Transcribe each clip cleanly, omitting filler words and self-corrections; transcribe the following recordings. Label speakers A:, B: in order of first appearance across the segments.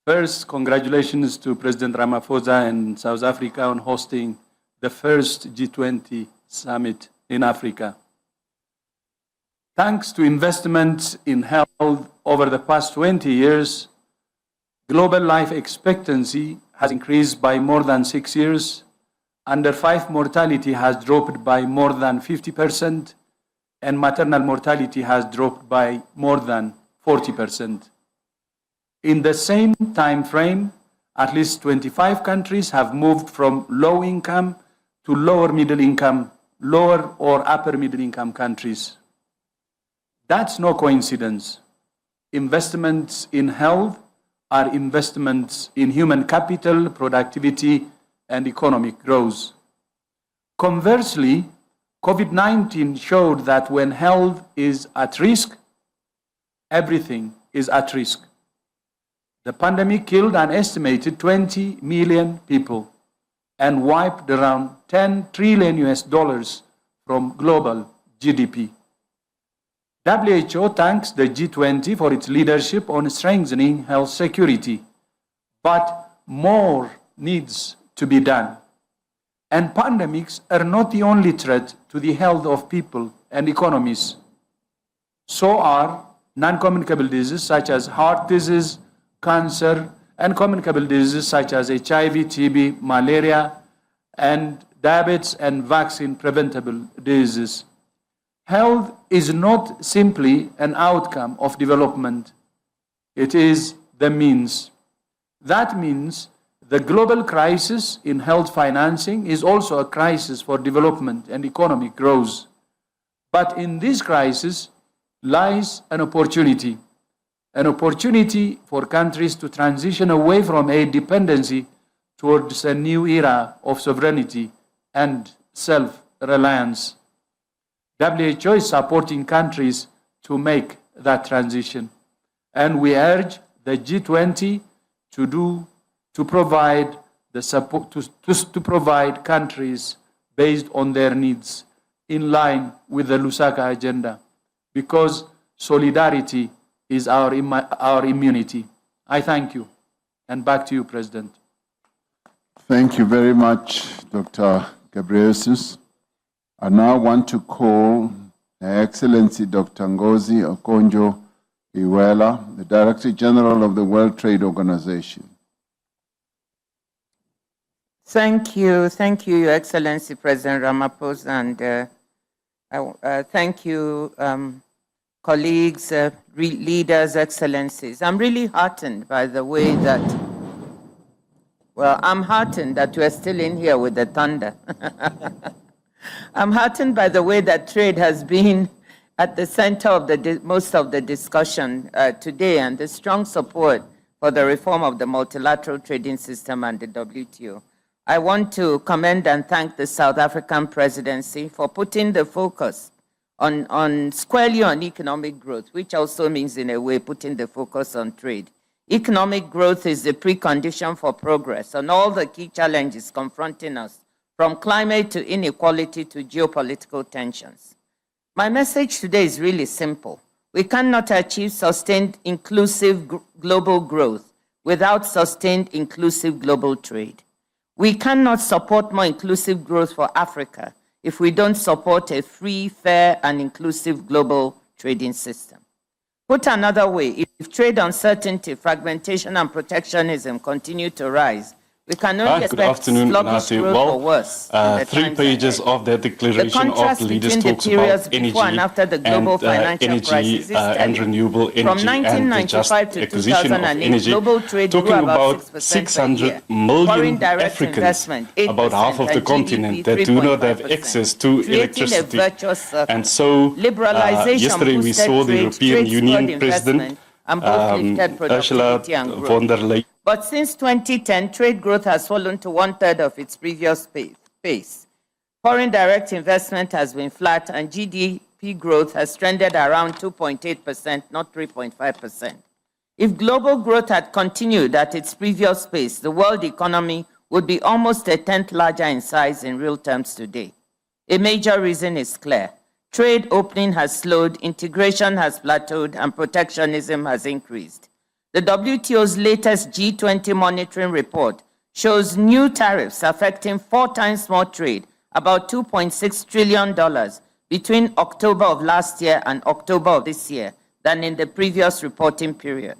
A: First, congratulations to President Ramaphosa and South Africa on hosting the first G20 summit in Africa. Thanks to investments in health over the past 20 years, global life expectancy has increased by more than 6 years, under 5 mortality has dropped by more than 50%, and maternal mortality has dropped by more than 40%. In the same time frame, at least 25 countries have moved from low income to lower middle income, lower or upper middle income countries. That's no coincidence. Investments in health are investments in human capital, productivity, and economic growth. Conversely, COVID-19 showed that when health is at risk, everything is at risk. The pandemic killed an estimated 20 million people and wiped around $10 trillion from global GDP. WHO thanks the G20 for its leadership on strengthening health security, but more needs to be done. And pandemics are not the only threat to the health of people and economies. So are non-communicable diseases such as heart disease, cancer, and communicable diseases such as HIV, TB, malaria, and diabetes and vaccine-preventable diseases. Health is not simply an outcome of development. It is the means. That means the global crisis in health financing is also a crisis for development and economic growth. But in this crisis lies an opportunity for countries to transition away from aid dependency towards a new era of sovereignty and self-reliance. WHO is supporting countries to make that transition, and we urge the G20 to provide the support to provide countries based on their needs, in line with the Lusaka agenda, because solidarity is our immunity. I thank you, and back to you, President.
B: Thank you very much, Dr. Ghebreyesus. I now want to call Her Excellency Dr. Ngozi Okonjo-Iweala, the Director-General of the World Trade Organization.
C: Thank you, Your Excellency President Ramaphosa, and thank you, colleagues, leaders, excellencies. I'm really heartened by the way that, I'm heartened that we're still in here with the thunder. I'm heartened by the way that trade has been at the center of most of the discussion today, and the strong support for the reform of the multilateral trading system and the WTO. I want to commend and thank the South African presidency for putting the focus squarely on economic growth, which also means, in a way, putting the focus on trade. Economic growth is the precondition for progress on all the key challenges confronting us, from climate to inequality to geopolitical tensions. My message today is really simple. We cannot achieve sustained inclusive global growth without sustained inclusive global trade. We cannot support more inclusive growth for Africa if we don't support a free, fair, and inclusive global trading system. Put another way, if trade uncertainty, fragmentation, and protectionism continue to rise, we can only expect sluggish growth or worse.
D: 3 pages of the Declaration of Leaders talks about energy and energy and renewable energy and the just acquisition of energy, talking about 600 million Africans, about half of the continent, that do not have access to electricity. And so yesterday we saw the European Union President, Ursula von der Leyen.
C: But since 2010, trade growth has fallen to 1/3 of its previous pace. Foreign direct investment has been flat, and GDP growth has trended around 2.8%, not 3.5%. If global growth had continued at its previous pace, the world economy would be almost 1/10 larger in size in real terms today. A major reason is clear. Trade opening has slowed, integration has plateaued, and protectionism has increased. The WTO's latest G20 monitoring report shows new tariffs affecting 4 times more trade, about $2.6 trillion, between October of last year and October of this year than in the previous reporting period,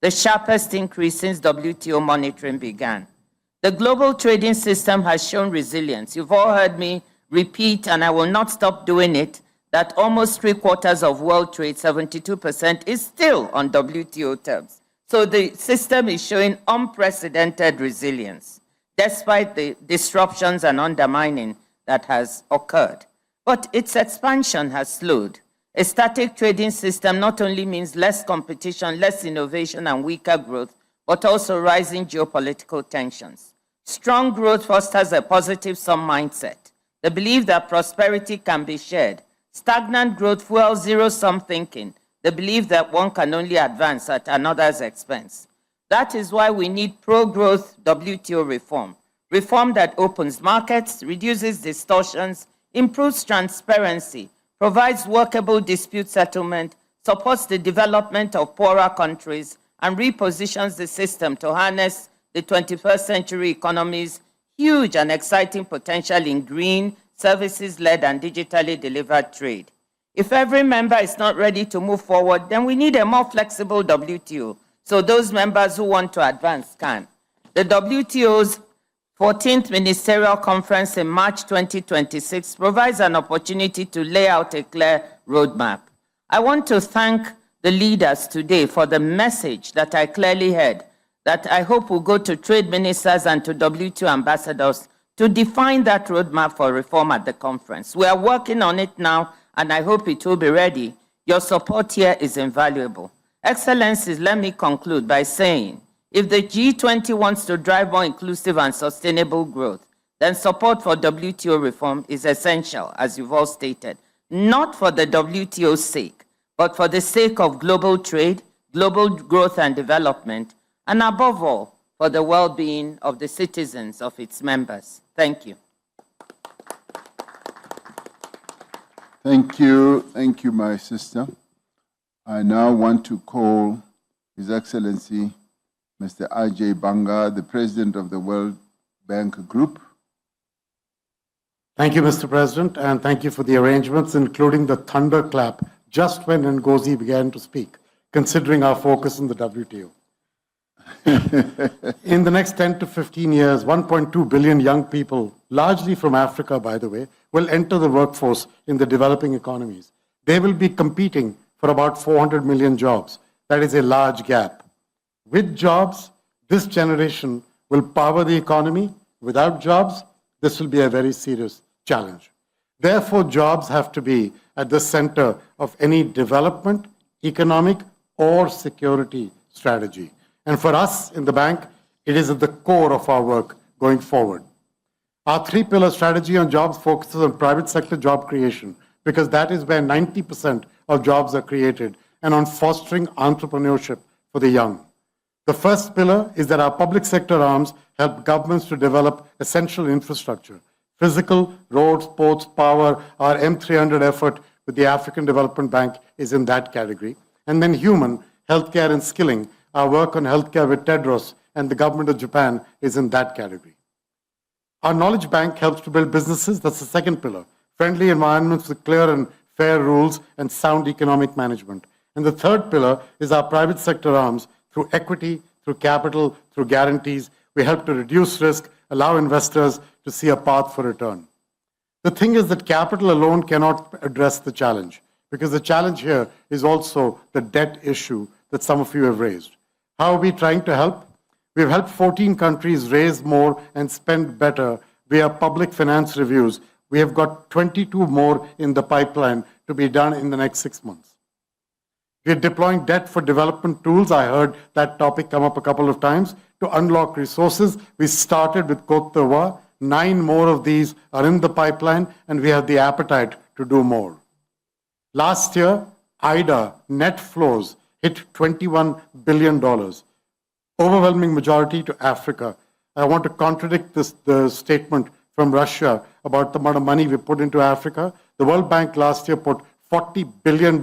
C: the sharpest increase since WTO monitoring began. The global trading system has shown resilience. You've all heard me repeat, and I will not stop doing it, that almost 3/4 of world trade, 72%, is still on WTO terms. So the system is showing unprecedented resilience, despite the disruptions and undermining that has occurred. But its expansion has slowed. A static trading system not only means less competition, less innovation, and weaker growth, but also rising geopolitical tensions. Strong growth fosters a positive sum mindset, the belief that prosperity can be shared. Stagnant growth fuels zero-sum thinking, the belief that one can only advance at another's expense. That is why we need pro-growth WTO reform, reform that opens markets, reduces distortions, improves transparency, provides workable dispute settlement, supports the development of poorer countries, and repositions the system to harness the 21st century economy's huge and exciting potential in green, services-led, and digitally delivered trade. If every member is not ready to move forward, then we need a more flexible WTO, so those members who want to advance can. The WTO's 14th Ministerial Conference in March 2026 provides an opportunity to lay out a clear roadmap. I want to thank the leaders today for the message that I clearly heard, that I hope will go to trade ministers and to WTO ambassadors to define that roadmap for reform at the conference. We are working on it now, and I hope it will be ready. Your support here is invaluable. Excellencies, let me conclude by saying, if the G20 wants to drive more inclusive and sustainable growth, then support for WTO reform is essential, as you've all stated, not for the WTO's sake, but for the sake of global trade, global growth and development, and above all, for the well-being of the citizens of its members. Thank you.
B: Thank you. Thank you, my sister. I now want to call His Excellency Mr. Ajay Banga, the President of the World Bank Group.
E: Thank you, Mr. President, and thank you for the arrangements, including the thunderclap just when Ngozi began to speak, considering our focus on the WTO. In the next 10 to 15 years, 1.2 billion young people, largely from Africa, by the way, will enter the workforce in the developing economies. They will be competing for about 400 million jobs. That is a large gap. With jobs, this generation will power the economy. Without jobs, this will be a very serious challenge. Therefore, jobs have to be at the center of any development, economic, or security strategy. And for us in the bank, it is at the core of our work going forward. Our three-pillar strategy on jobs focuses on private sector job creation, because that is where 90% of jobs are created, and on fostering entrepreneurship for the young. The first pillar is that our public sector arms help governments to develop essential infrastructure. Physical, roads, ports, power, our M300 effort with the African Development Bank is in that category. And then human, healthcare and skilling, our work on healthcare with Tedros and the government of Japan is in that category. Our Knowledge Bank helps to build businesses, that's the second pillar. Friendly environments with clear and fair rules and sound economic management. And the third pillar is our private sector arms. Through equity, through capital, through guarantees, we help to reduce risk, allow investors to see a path for return. The thing is that capital alone cannot address the challenge, because the challenge here is also the debt issue that some of you have raised. How are we trying to help? We've helped 14 countries raise more and spend better via public finance reviews. We have got 22 more in the pipeline to be done in the next 6 months. We're deploying debt for development tools. I heard that topic come up a couple of times. To unlock resources, we started with Côte d'Ivoire. 9 more of these are in the pipeline, and we have the appetite to do more. Last year, IDA net flows hit $21 billion, overwhelming majority to Africa. I want to contradict the statement from Russia about the amount of money we put into Africa. The World Bank last year put $40 billion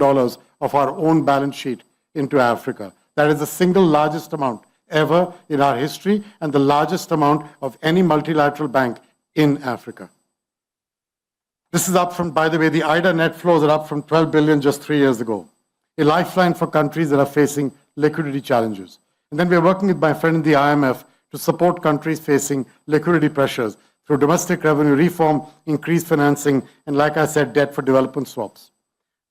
E: of our own balance sheet into Africa. That is the single largest amount ever in our history and the largest amount of any multilateral bank in Africa. This is up from, by the way, the IDA net flows are up from 12 billion just 3 years ago. A lifeline for countries that are facing liquidity challenges. And then we're working with my friend in the IMF to support countries facing liquidity pressures through domestic revenue reform, increased financing, and like I said, debt for development swaps.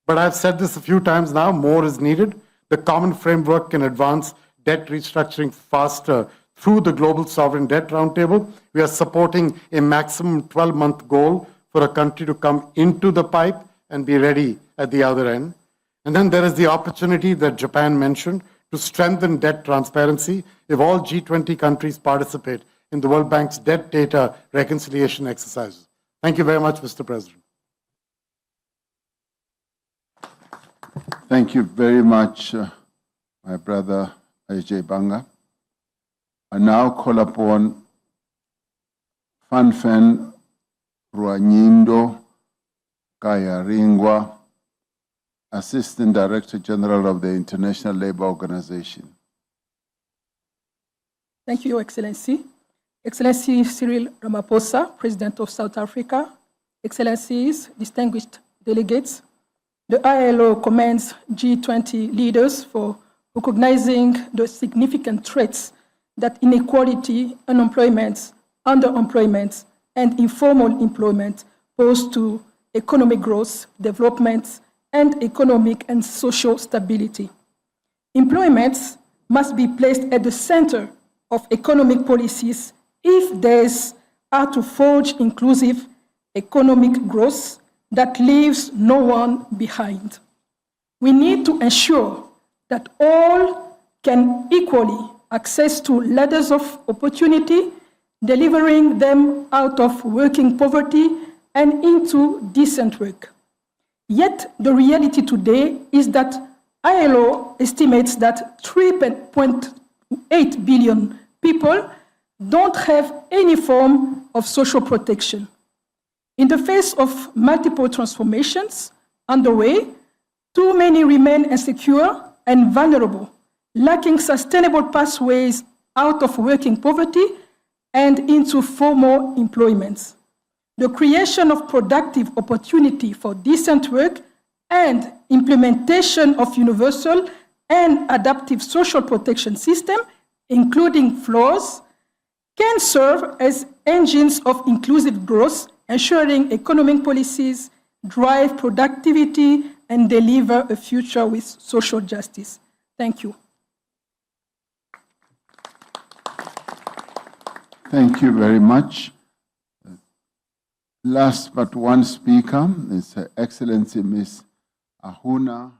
E: But I've said this a few times now, more is needed. The common framework can advance debt restructuring faster through the Global Sovereign Debt Roundtable. We are supporting a maximum 12-month goal for a country to come into the pipe and be ready at the other end. And then there is the opportunity that Japan mentioned to strengthen debt transparency if all G20 countries participate in the World Bank's debt data reconciliation exercises. Thank you very much, Mr. President.
B: Thank you very much, my brother Ajay Banga. I now call upon Fanfen Ruanyindo Kayaringwa, Assistant Director-General of the International Labour Organization.
F: Thank you, Your Excellency. Excellency Cyril Ramaphosa, President of South Africa, Excellencies, distinguished delegates, the ILO commends G20 leaders for recognizing the significant threats that inequality, unemployment, underemployment, and informal employment pose to economic growth, development, and economic and social stability. Employment must be placed at the center of economic policies if they are to forge inclusive economic growth that leaves no one behind. We need to ensure that all can equally access to ladders of opportunity, delivering them out of working poverty and into decent work. Yet the reality today is that ILO estimates that 3.8 billion people don't have any form of social protection. In the face of multiple transformations underway, too many remain insecure and vulnerable, lacking sustainable pathways out of working poverty and into formal employment. The creation of productive opportunity for decent work and implementation of universal and adaptive social protection system, including floors, can serve as engines of inclusive growth, ensuring economic policies drive productivity and deliver a future with social justice. Thank you.
B: Thank you very much. Last but one speaker is Her Excellency Ms. Ahuna.